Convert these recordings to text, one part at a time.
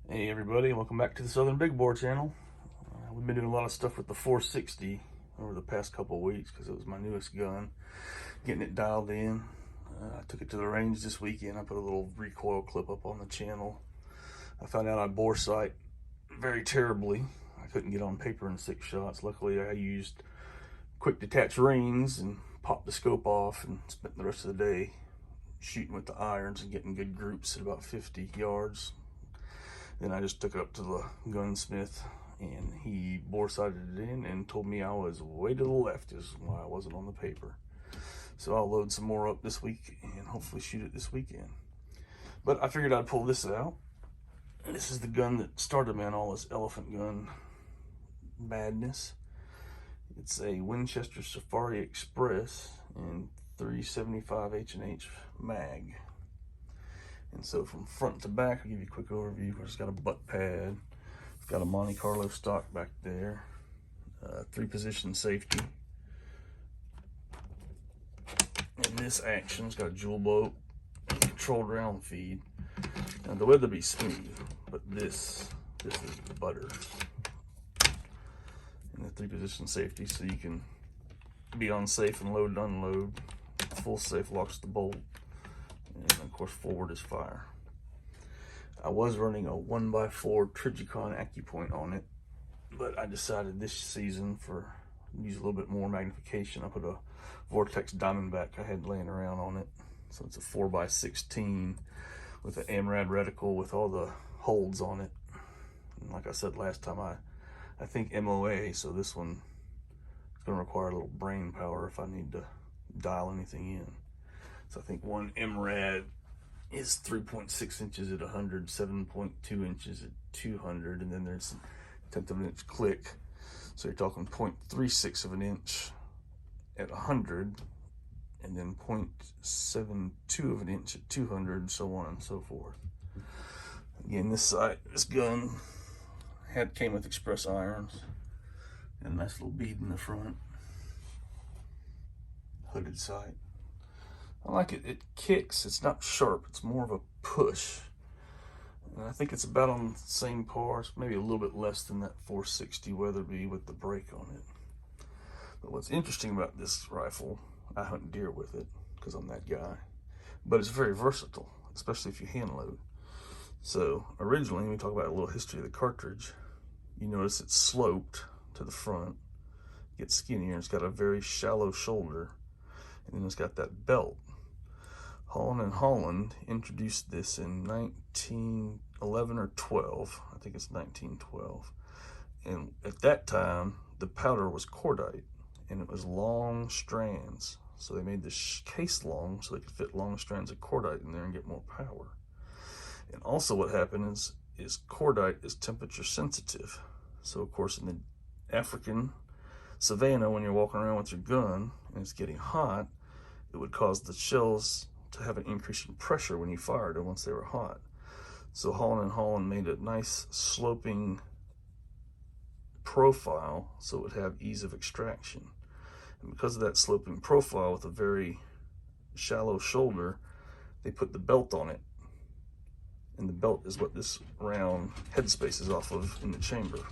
Hey everybody, welcome back to the Southern Big Bore channel. We've been doing a lot of stuff with the 460 over the past couple of weeks because it was my newest gun. Getting it dialed in. I took it to the range this weekend. I put a little recoil clip up on the channel. I found out I bore sight very terribly. I couldn't get on paper in 6 shots. Luckily I used quick detach rings and popped the scope off and spent the rest of the day shooting with the irons and getting good groups at about 50 yards. Then I just took it up to the gunsmith and he bore sighted it in and told me I was way to the left, is why I wasn't on the paper. So I'll load some more up this week and hopefully shoot it this weekend. But I figured I'd pull this out. This is the gun that started me on all this elephant gun madness. It's a Winchester Safari Express in 375 H&H Mag. And so from front to back, I'll give you a quick overview. It's got a butt pad. It's got a Monte Carlo stock back there. 3-position safety. And this action's got a jewel bolt and controlled round feed. Now the weather be smooth, but this is butter. And the 3-position safety, so you can be on safe and load and unload. Full safe locks the bolt. And of course forward is fire. I was running a 1x4 Trigicon AccuPoint on it, but I decided this season for use a little bit more magnification. I put a Vortex Diamondback I had laying around on it. So it's a 4x16 with an AMRAD reticle with all the holds on it. And like I said last time, I think MOA, so this one is going to require a little brain power if I need to dial anything in. So I think one MRAD is 3.6 inches at 100, 7.2 inches at 200, and then there's a 1/10 of an inch click. So you're talking 0.36 of an inch at 100, and then 0.72 of an inch at 200, and so on and so forth. Again, this gun came with express irons, and a nice little bead in the front. Hooded sight. I like it. It kicks. It's not sharp. It's more of a push. And I think it's about on the same par, maybe a little bit less than that 460 Weatherby with the brake on it. But what's interesting about this rifle, I hunt deer with it because I'm that guy. But it's very versatile, especially if you hand load. So originally, when we talk about a little history of the cartridge, you notice it's sloped to the front, gets skinnier. It's got a very shallow shoulder, and then it's got that belt. Holland & Holland introduced this in 1911 or 12. I think it's 1912. And at that time, the powder was cordite, and it was long strands. So they made this case long so they could fit long strands of cordite in there and get more power. And also what happened is cordite is temperature sensitive. So of course in the African savannah, when you're walking around with your gun and it's getting hot, it would cause the shells to have an increase in pressure when you fired them once they were hot. So Holland & Holland made a nice sloping profile so it would have ease of extraction. And because of that sloping profile with a very shallow shoulder, they put the belt on it. And the belt is what this round headspace is off of in the chamber.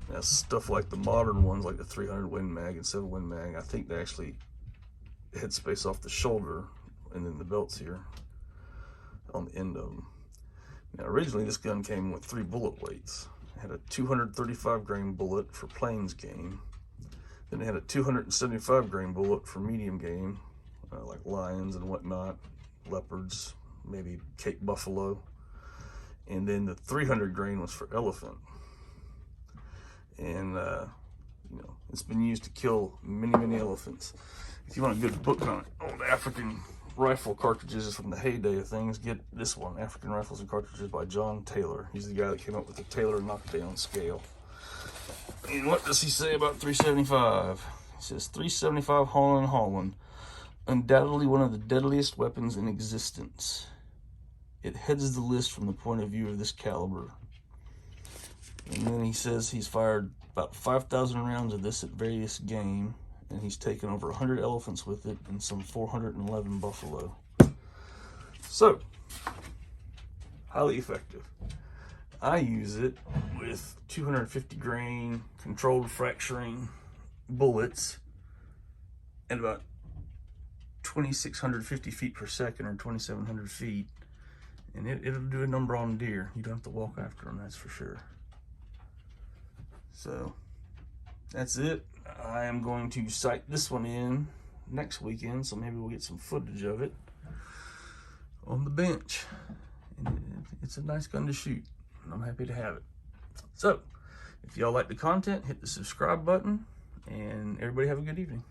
Now stuff like the modern ones, like the 300 Win Mag and 7 Win Mag, I think they actually headspace off the shoulder, and then the belts here on the end of them. Now originally this gun came with 3 bullet weights. It had a 235 grain bullet for plains game. Then it had a 275 grain bullet for medium game, like lions and whatnot, leopards, maybe Cape buffalo. And then the 300 grain was for elephant. And it's been used to kill many elephants. If you want a good book on old African rifle cartridges from the heyday of things, get this one, African Rifles and Cartridges by John Taylor. He's the guy that came up with the Taylor knockdown scale. And what does he say about 375? He says 375 Holland & Holland, undoubtedly one of the deadliest weapons in existence. It heads the list from the point of view of this caliber. And then he says he's fired about 5,000 rounds of this at various game, and he's taken over 100 elephants with it and some 411 buffalo. So highly effective. I use it with 250 grain controlled fracturing bullets at about 2,650 feet per second, or 2,700 feet, and it'll do a number on deer. You don't have to walk after them, that's for sure. So that's it. I am going to sight this one in next weekend, so maybe we'll get some footage of it on the bench. And it's a nice gun to shoot, and I'm happy to have it. So if y'all like the content, hit the subscribe button, and everybody have a good evening.